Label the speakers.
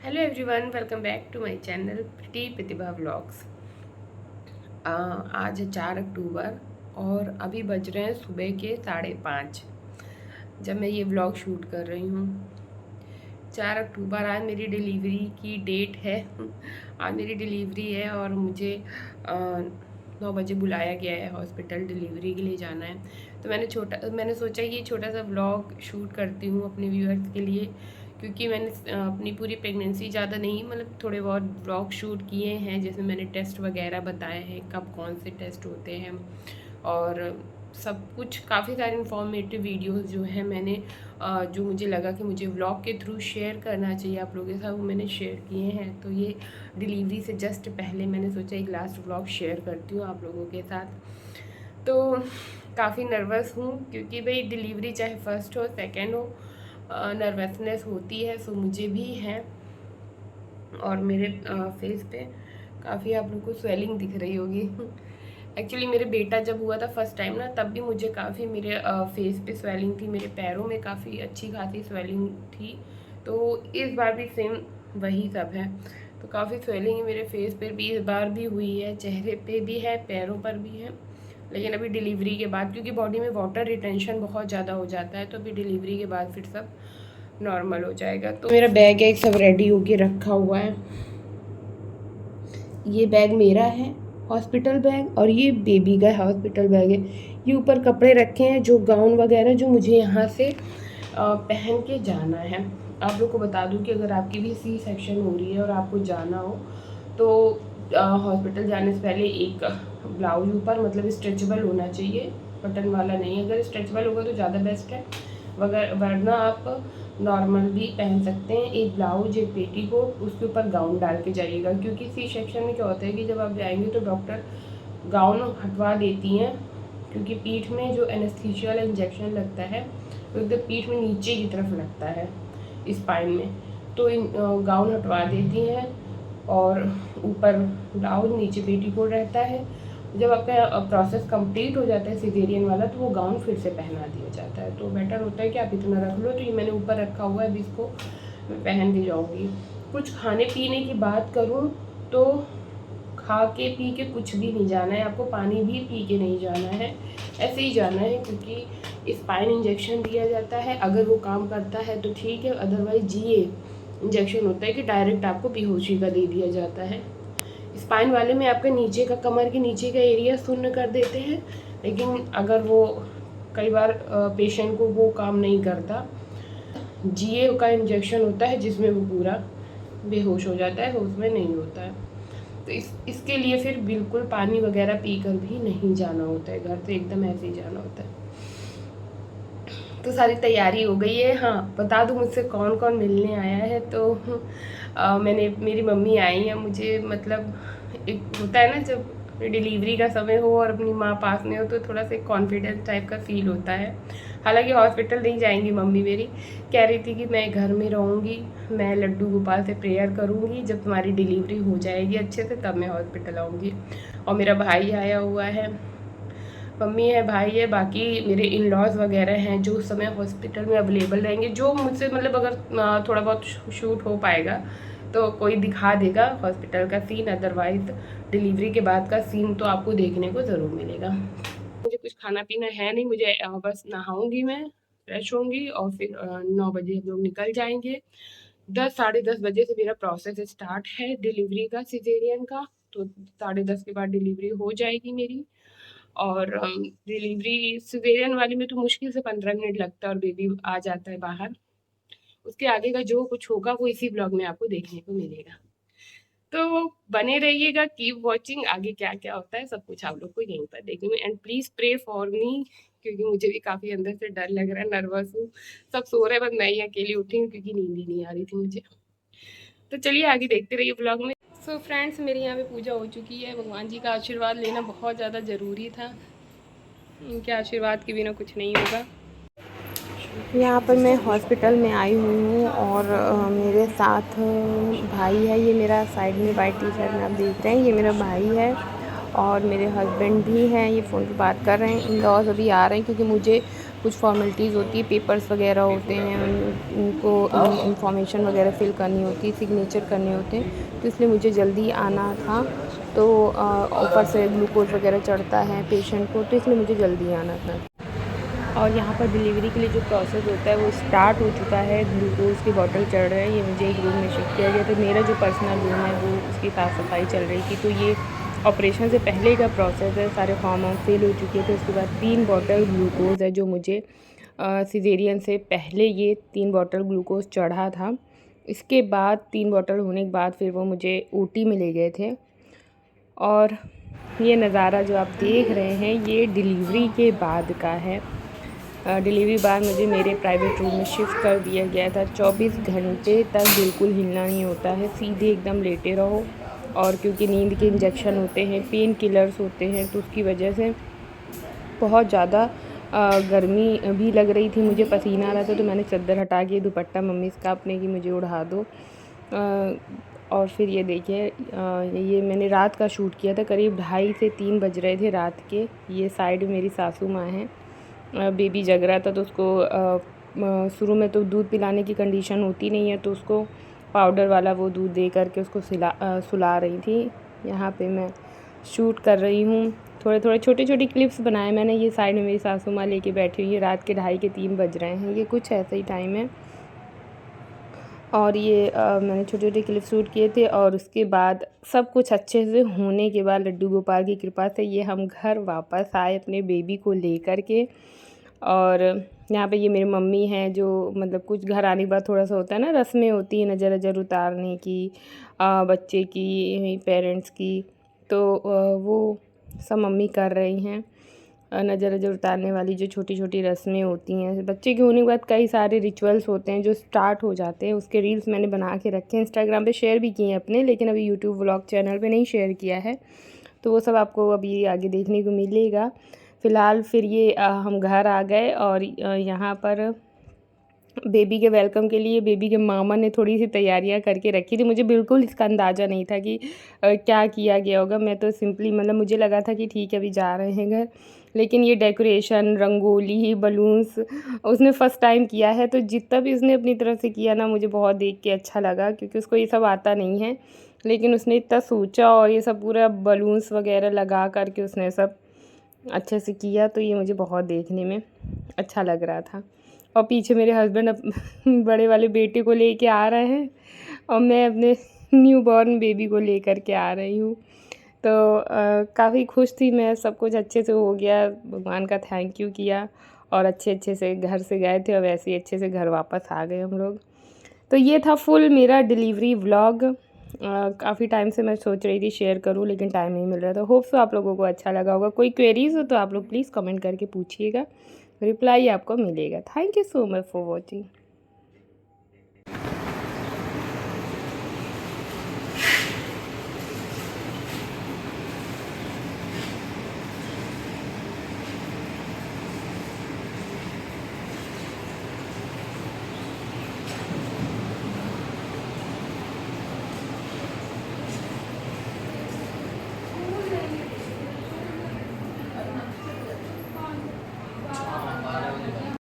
Speaker 1: Hello everyone, welcome back to my channel Preeti Pratibha vlogs. आज है 4 अक्टूबर और अभी बज रहे हैं सुबह के 5:30 जब मैं ये व्लॉग शूट कर रही हूँ। 4 अक्टूबर आज मेरी डिलीवरी की डेट है। आज मेरी डिलीवरी है और मुझे 9 बजे बुलाया गया है हॉस्पिटल, डिलीवरी के लिए जाना है। तो मैंने सोचा ये छोटा सा व्लॉग शूट करती हूँ अपने व्यूअर्स के लिए, क्योंकि मैंने अपनी पूरी प्रेगनेंसी ज़्यादा नहीं, मतलब थोड़े बहुत व्लॉग शूट किए हैं, जैसे मैंने टेस्ट वगैरह बताए हैं, कब कौन से टेस्ट होते हैं और सब कुछ। काफ़ी सारे इन्फॉर्मेटिव वीडियोस जो हैं मैंने जो मुझे लगा कि मुझे व्लॉग के थ्रू शेयर करना चाहिए आप लोगों के साथ, वो मैंने शेयर किए हैं। तो ये डिलीवरी से जस्ट पहले मैंने सोचा एक लास्ट व्लॉग शेयर करती हूँ आप लोगों के साथ। तो काफ़ी नर्वस हूँ, क्योंकि भाई डिलीवरी चाहे फर्स्ट हो सेकेंड हो, नर्वसनेस होती है, सो मुझे भी है। और मेरे फेस पे काफ़ी आप लोग को स्वेलिंग दिख रही होगी। एक्चुअली मेरे बेटा जब हुआ था फर्स्ट टाइम ना, तब भी मुझे काफ़ी मेरे फेस पे स्वेलिंग थी, मेरे पैरों में काफ़ी अच्छी खासी स्वेलिंग थी। तो इस बार भी सेम वही सब है। तो काफ़ी स्वेलिंग मेरे फेस पर भी इस बार भी हुई है, चेहरे पे भी है, पैरों पर भी है। लेकिन अभी डिलीवरी के बाद, क्योंकि बॉडी में वाटर रिटेंशन बहुत ज़्यादा हो जाता है, तो अभी डिलीवरी के बाद फिर सब नॉर्मल हो जाएगा। तो मेरा बैग एक सब रेडी होके रखा हुआ है। ये बैग मेरा है, हॉस्पिटल बैग, और ये बेबी का हॉस्पिटल बैग है। ये ऊपर कपड़े रखे हैं, जो गाउन वगैरह जो मुझे यहाँ से पहन के जाना है। आप लोग को बता दूँ कि अगर आपकी भी सी सेक्शन हो रही है और आपको जाना हो, तो हॉस्पिटल जाने से पहले एक ब्लाउज ऊपर, मतलब स्ट्रेचेबल होना चाहिए, बटन वाला नहीं। अगर स्ट्रेचेबल होगा तो ज़्यादा बेस्ट है, वरना आप नॉर्मल भी पहन सकते हैं। एक ब्लाउज, एक पेटीकोट, उसके ऊपर गाउन डाल के जाइएगा, क्योंकि सी सेक्शन में क्या होता है कि जब आप जाएंगे तो डॉक्टर गाउन हटवा देती हैं, क्योंकि पीठ में जो एनेस्थीसिया वाला इंजेक्शन लगता है वो एकदम पीठ में नीचे की तरफ लगता है, स्पाइन में। तो गाउन हटवा देती हैं और ऊपर ब्लाउज, नीचे पेटीकोट रहता है। जब आपका प्रोसेस कंप्लीट हो जाता है सिजेरियन वाला, तो वो गाउन फिर से पहना दिया जाता है। तो बेटर होता है कि आप इतना रख लो। तो ये मैंने ऊपर रखा हुआ है, अभी इसको मैं पहन के जाऊँगी। कुछ खाने पीने की बात करूँ तो खा के पी के कुछ भी नहीं जाना है आपको, पानी भी पी के नहीं जाना है, ऐसे ही जाना है, क्योंकि स्पाइन इंजेक्शन दिया जाता है। अगर वो काम करता है तो ठीक है, अदरवाइज जीए इंजेक्शन होता है कि डायरेक्ट आपको बेहोशी का दे दिया जाता है। स्पाइन वाले में आपके नीचे का, कमर के नीचे का एरिया शून्य कर देते हैं, लेकिन अगर वो कई बार पेशेंट को वो काम नहीं करता, जीए का इंजेक्शन होता है जिसमें वो पूरा बेहोश हो जाता है, होश में नहीं होता है। तो इसके लिए फिर बिल्कुल पानी वगैरह पीकर भी नहीं जाना होता है, घर से एकदम ऐसे ही जाना होता है। तो सारी तैयारी हो गई है। हाँ, बता दूँ मुझसे कौन कौन मिलने आया है। तो मेरी मम्मी आई है मुझे, मतलब एक होता है ना जब डिलीवरी का समय हो और अपनी माँ पास में हो, तो थोड़ा सा कॉन्फिडेंस टाइप का फील होता है। हालांकि हॉस्पिटल नहीं जाएंगी मम्मी मेरी, कह रही थी कि मैं घर में रहूँगी, मैं लड्डू गोपाल से प्रेयर करूँगी, जब तुम्हारी डिलीवरी हो जाएगी अच्छे से तब मैं हॉस्पिटल आऊँगी। और मेरा भाई आया हुआ है, मम्मी है, भाई है, बाकी मेरे इन लॉज वगैरह हैं जो उस समय हॉस्पिटल में अवेलेबल रहेंगे, जो मुझसे मतलब अगर थोड़ा बहुत शूट हो पाएगा तो कोई दिखा देगा हॉस्पिटल का सीन, अदरवाइज डिलीवरी के बाद का सीन तो आपको देखने को ज़रूर मिलेगा। मुझे कुछ खाना पीना है नहीं, मुझे बस नहाऊंगी, मैं फ्रेश होंगी और फिर 9 बजे हम लोग निकल जाएंगे। 10 साढ़े 10 बजे से मेरा प्रोसेस स्टार्ट है डिलीवरी का, सिजेरियन का। तो 10:30 के बाद डिलीवरी हो जाएगी मेरी। और डिलीवरी सिजेरियन वाली में तो मुश्किल से 15 मिनट लगता है और बेबी आ जाता है बाहर। उसके आगे का जो कुछ होगा वो इसी ब्लॉग में आपको देखने को मिलेगा। तो बने रहिएगा, कीप वॉचिंग, आगे क्या क्या होता है सब कुछ आप लोग को यहीं पर देखने में। And please pray for me, क्योंकि मुझे भी काफ़ी अंदर से डर लग रहा है, नर्वस हूँ। सब सो रहे हैं, बस मैं ही अकेली उठी हूँ, क्योंकि नींद ही नहीं आ रही थी मुझे। तो चलिए आगे देखते रहिए ब्लॉग में। सो फ्रेंड्स, मेरे यहाँ पे पूजा हो चुकी है। भगवान जी का आशीर्वाद लेना बहुत ज़्यादा ज़रूरी था, इनके आशीर्वाद के बिना कुछ नहीं होगा। यहाँ पर मैं हॉस्पिटल में आई हुई हूँ और मेरे साथ भाई है, ये मेरा साइड में वाइट टी शर्ट में आप देख रहे हैं, ये मेरा भाई है और मेरे हस्बैंड भी हैं, ये फ़ोन पे बात कर रहे हैं। इन लॉज अभी आ रहे हैं, क्योंकि मुझे कुछ फॉर्मेलिटीज़ होती है, पेपर्स वगैरह होते हैं, उनको इंफॉर्मेशन वगैरह फ़िल करनी होती है, सिग्नेचर करने होते हैं, तो इसलिए मुझे जल्दी आना था। तो ऊपर से ग्लूकोज़ वगैरह चढ़ता है पेशेंट को, तो इसलिए मुझे जल्दी आना था। और यहाँ पर डिलीवरी के लिए जो प्रोसेस होता है वो स्टार्ट हो चुका है। ग्लूकोज़ की बॉटल चढ़ रहा है। ये मुझे एक रूम में शिफ्ट किया गया, तो मेरा जो पर्सनल रूम है वो उसकी साफ़ सफाई चल रही थी। तो ये ऑपरेशन से पहले का प्रोसेस है, सारे फॉर्म फिल हो चुके थे। उसके बाद 3 बॉटल ग्लूकोज़ है जो मुझे सिजेरियन से पहले ये 3 बॉटल ग्लूकोज़ चढ़ा था। इसके बाद 3 बॉटल होने के बाद फिर वो मुझे ओटी में ले गए थे। और ये नज़ारा जो आप देख रहे हैं ये डिलीवरी के बाद का है। डिलीवरी बाद मुझे मेरे प्राइवेट रूम में शिफ्ट कर दिया गया था। 24 घंटे तक बिल्कुल हिलना नहीं होता है, सीधे एकदम लेटे रहो। और क्योंकि नींद के इंजेक्शन होते हैं, पेन किलर्स होते हैं, तो उसकी वजह से बहुत ज़्यादा गर्मी भी लग रही थी, मुझे पसीना आ रहा था। तो मैंने चादर हटा के दुपट्टा मम्मी से कहा अपने कि मुझे उड़ा दो। और फिर ये देखिए, ये मैंने रात का शूट किया था, करीब 2:30 से 3 बज रहे थे रात के। ये साइड मेरी सासू माँ हैं। बेबी जग रहा था तो उसको शुरू में तो दूध पिलाने की कंडीशन होती नहीं है, तो उसको पाउडर वाला वो दूध दे करके उसको सुला रही थी। यहाँ पे मैं शूट कर रही हूँ। थोड़े थोड़े छोटे छोटे क्लिप्स बनाए मैंने। ये साइड में मेरी सासू माँ लेके बैठी हुई है। रात के 2:30 के 3 बज रहे हैं, ये कुछ ऐसा ही टाइम है। और ये मैंने छोटे छोटे क्लिप शूट किए थे। और उसके बाद सब कुछ अच्छे से होने के बाद लड्डू गोपाल की कृपा से ये हम घर वापस आए अपने बेबी को लेकर के। और यहाँ पे ये मेरी मम्मी हैं, जो मतलब कुछ घर आने के बाद थोड़ा सा होता है ना, रस्में होती हैं नज़र नज़र उतारने की, बच्चे की, पेरेंट्स की। तो वो सब मम्मी कर रही हैं। नज़र नज़र उतारने वाली जो छोटी छोटी रस्में होती हैं, बच्चे के होने के बाद कई सारे रिचुअल्स होते हैं जो स्टार्ट हो जाते हैं। उसके रील्स मैंने बना के रखे हैं, इंस्टाग्राम पे शेयर भी किए हैं अपने, लेकिन अभी यूट्यूब व्लॉग चैनल पे नहीं शेयर किया है। तो वो सब आपको अभी आगे देखने को मिलेगा। फ़िलहाल फिर ये हम घर आ गए। और यहाँ पर बेबी के वेलकम के लिए बेबी के मामा ने थोड़ी सी तैयारियां करके रखी थी। मुझे बिल्कुल इसका अंदाज़ा नहीं था कि क्या किया गया होगा। मैं तो सिंपली मतलब मुझे लगा था कि ठीक है अभी जा रहे हैं घर, लेकिन ये डेकोरेशन, रंगोली, बलून्स उसने फ़र्स्ट टाइम किया है। तो जितना भी उसने अपनी तरफ से किया ना, मुझे बहुत देख के अच्छा लगा, क्योंकि उसको ये सब आता नहीं है। लेकिन उसने इतना सोचा और ये सब पूरा बलून्स वगैरह लगा करके उसने सब अच्छे से किया। तो ये मुझे बहुत देखने में अच्छा लग रहा था। और पीछे मेरे हस्बैंड बड़े वाले बेटे को लेके आ रहे हैं और मैं अपने न्यू बॉर्न बेबी को लेकर के आ रही हूँ। तो काफ़ी खुश थी मैं, सब कुछ अच्छे से हो गया, भगवान का थैंक यू किया और अच्छे से घर से गए थे और वैसे ही अच्छे से घर वापस आ गए हम लोग। तो ये था फुल मेरा डिलीवरी व्लॉग। काफ़ी टाइम से मैं सोच रही थी शेयर करूं, लेकिन टाइम नहीं मिल रहा था। होप सो आप लोगों को अच्छा लगा होगा। कोई क्वेरीज़ हो तो आप लोग प्लीज़ कमेंट करके पूछिएगा, रिप्लाई आपको मिलेगा। Thank you so much for watching.